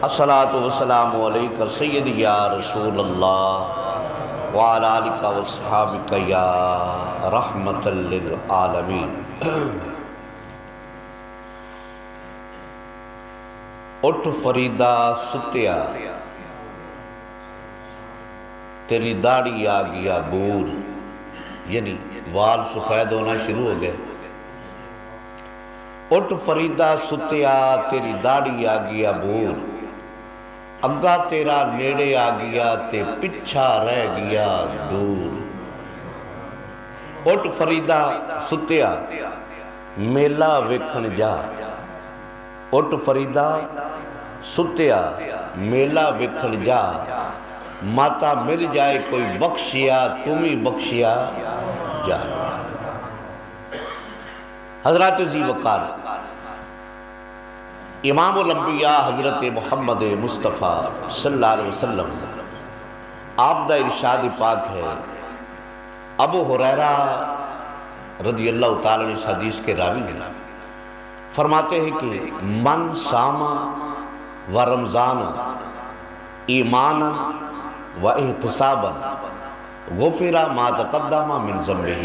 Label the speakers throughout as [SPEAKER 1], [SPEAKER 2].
[SPEAKER 1] الصلاۃ والسلام علیکہ سیدی یا رسول اللہ وعلی آلک واصحابک یا رحمۃ للعالمین۔ اٹھ فریدا ستیا، تیری داڑھی آ گیا بور، یعنی وال سفید ہونا شروع ہو گئے۔ اٹھ فریدا ستیا، تیری داڑھی آ گیا بور، اگا تیرا نیڑے آ گیا تے پچھا رہ گیا دور۔ اٹھ فریدا ستیا، میلہ ویکھن جا، اٹھ فریدا ستیا، میلہ ویکھن جا، ماتا مل جائے کوئی بخشیا تمہیں بخشیا جا۔ حضرات ذی وقار امام الانبیاء حضرت محمد مصطفیٰ صلی اللہ علیہ وسلم، آپ دا ارشاد پاک ہے، ابو ہریرہ رضی اللہ تعالیٰ عنہ اس حدیث کے راوی ہیں، فرماتے ہیں کہ من صام و رمضان ایمانا و احتسابا غفر ما تقدم من ذنبہ۔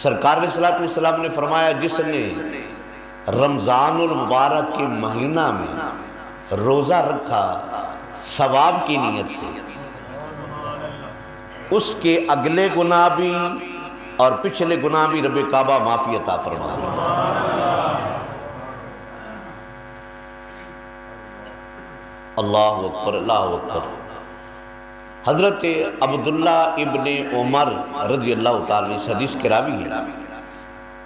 [SPEAKER 1] سرکار علیہ السلام نے فرمایا، جس نے رمضان المبارک کے مہینہ میں روزہ رکھا ثواب کی نیت سے، اس کے اگلے گناہ بھی اور پچھلے گناہ بھی رب کعبہ معافی عطا فرمائے۔ اللہ اکبر، اللہ اکبر۔ حضرت عبداللہ ابن عمر رضی اللہ تعالیٰ اس حدیث کے راوی ہیں،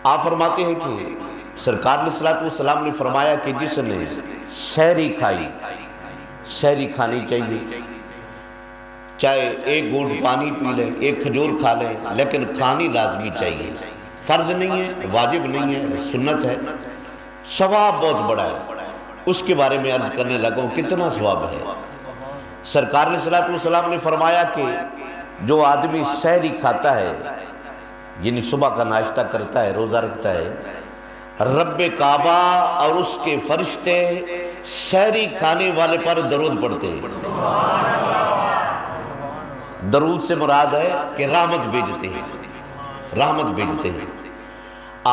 [SPEAKER 1] آپ فرماتے ہیں کہ سرکار علیہ السلام نے فرمایا کہ جس نے سحری کھائی، سحری کھانی چاہیے، چاہے ایک گھونٹ پانی پی لیں، ایک کھجور کھا لیں، لیکن کھانی لازمی چاہیے، فرض نہیں ہے، واجب نہیں ہے، سنت ہے، ثواب بہت بڑا ہے۔ اس کے بارے میں عرض کرنے لگا ہوں کتنا ثواب ہے۔ سرکار علیہ السلام نے فرمایا کہ جو آدمی سحری کھاتا ہے، یعنی صبح کا ناشتہ کرتا ہے، روزہ رکھتا ہے، رب کعبہ اور اس کے فرشتے سحری کھانے والے پر درود پڑھتے ہیں۔ درود سے مراد ہے کہ رحمت بھیجتے ہیں، رحمت بھیجتے ہیں۔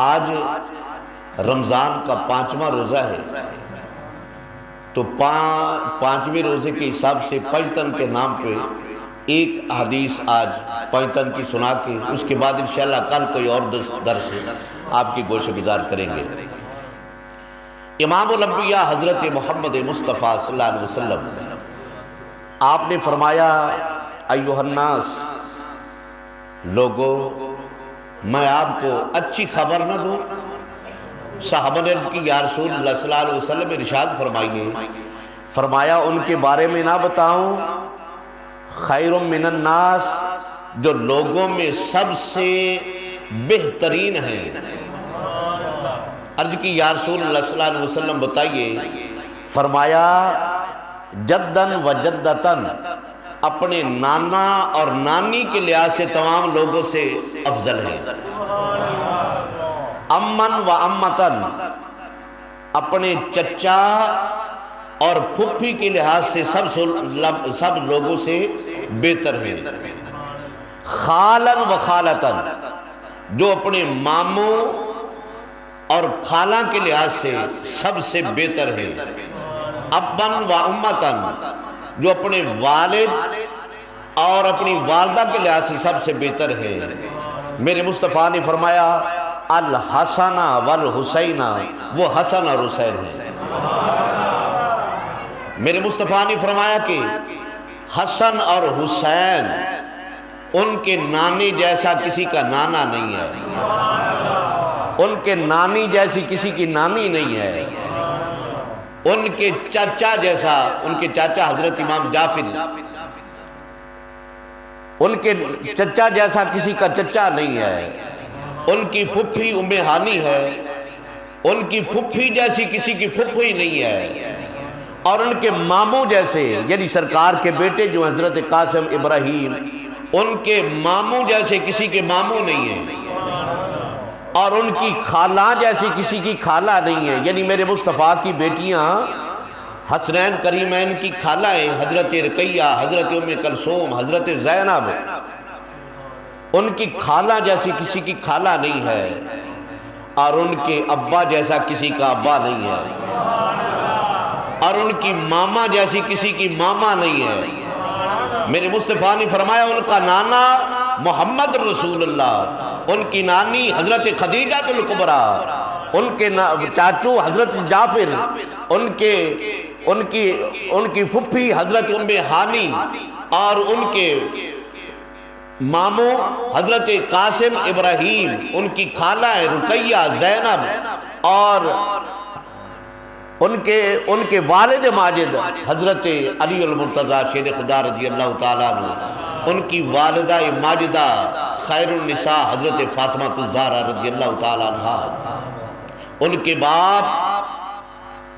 [SPEAKER 1] آج رمضان کا 5واں روزہ ہے، تو 5ویں روزے کے حساب سے پنجتن کے نام پہ ایک حدیث آج پنجتن کی سنا کے اس کے بعد انشاءاللہ کل کوئی اور درس آپ کی گوش گزار کریں گے۔ امام الانبیاء حضرت محمد مصطفیٰ صلی اللہ علیہ وسلم، آپ نے فرمایا، ایھا الناس، لوگو میں آپ کو اچھی خبر نہ دوں؟ صحابہ نے عرض کی، یا رسول اللہ صلی اللہ علیہ وسلم ارشاد فرمائیے۔ فرمایا ان کے بارے میں نہ بتاؤں؟ خیر من الناس، جو لوگوں میں سب سے بہترین ہیں۔ عرض کی، یا رسول اللہ صلی اللہ علیہ وسلم بتائیے۔ فرمایا جدن و جدتن، اپنے نانا اور نانی کے لحاظ سے تمام لوگوں سے افضل ہیں۔ امن و امتن، اپنے چچا اور پھپھی کے لحاظ سے سب لوگوں سے بہتر ہیں۔ خالن و خالتن، جو اپنے ماموں اور خالہ کے لحاظ سے سب سے بہتر ہیں۔ ابن و امتن، جو اپنے والد اور اپنی والدہ کے لحاظ سے سب سے بہتر ہیں۔ میرے مصطفیٰ نے فرمایا، الحسن والحسین، وہ حسن اور حسین ہیں۔ میرے مصطفیٰ نے فرمایا کہ حسن اور حسین ان کے نانی جیسا کسی کا نانا نہیں ہے، ان کے نانی جیسی کسی کی نانی نہیں ہے، ان کے چاچا جیسا، ان کے چاچا حضرت امام جعفر، ان کے چچا جیسا کسی کا چچا نہیں ہے، ان کی پھپھی ام ہانی ہے، ان کی پھپھی جیسی کسی کی پھپھی نہیں ہے، اور ان کے ماموں جیسے، یعنی سرکار کے بیٹے جو حضرت قاسم ابراہیم، ان کے ماموں جیسے کسی کے ماموں نہیں ہیں، اور ان کی خالہ جیسی کسی کی خالہ نہیں ہے، یعنی میرے مصطفیٰ کی بیٹیاں حسنین کریمین کی خالائیں حضرت رقیہ، حضرت ام کلثوم، حضرت زینب، ان کی خالہ جیسی کسی کی خالہ نہیں ہے، اور ان کے ابا جیسا کسی کا ابا نہیں ہے، اور ان کی ماما جیسی کسی کی ماما نہیں ہے۔ میرے مصطفیٰ نے فرمایا ان کا نانا محمد رسول اللہ، ان کی نانی حضرت خدیجہ الکبریٰ، ان کے چاچو حضرت جعفر، ان کی پھپھی حضرت ام ہانی، اور ان کے ماموں حضرت قاسم ابراہیم، ان کی خالہ رقیہ زینب، اور ان کے والد ماجد حضرت علی المرتضیٰ شیر خدا رضی اللہ تعالیٰ عنہ، ان کی والدہ ماجدہ خیر النساء حضرت فاطمہ الزہرا رضی اللہ تعالیٰ عنہ، ان کے باپ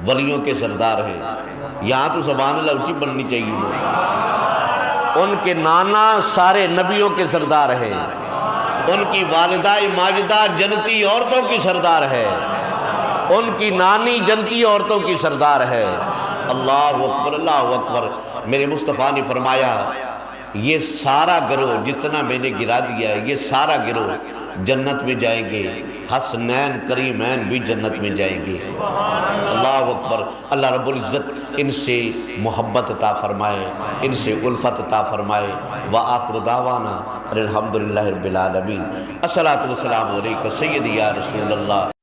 [SPEAKER 1] ولیوں کے سردار ہیں۔ یہاں تو سبحان اللہ اونچی بننی چاہیے۔ ان کے نانا سارے نبیوں کے سردار ہیں، ان کی والدہ ماجدہ جنتی عورتوں کی سردار ہے، ان کی نانی جنتی عورتوں کی سردار ہے۔ اللہ اکبر، اللہ اکبر۔ میرے مصطفیٰ نے فرمایا یہ سارا گروہ جتنا میں نے گرا دیا ہے، یہ سارا گروہ جنت میں جائیں گے، حسنین کریمین بھی جنت میں جائیں گے۔ اللہ اکبر۔ اللہ رب العزت ان سے محبت عطا فرمائے، ان سے الفت عطا فرمائے۔ وآخر دعوانا الحمدللہ رب العالمین۔ الصلاۃ والسلام علیکم سیدی یا رسول اللہ۔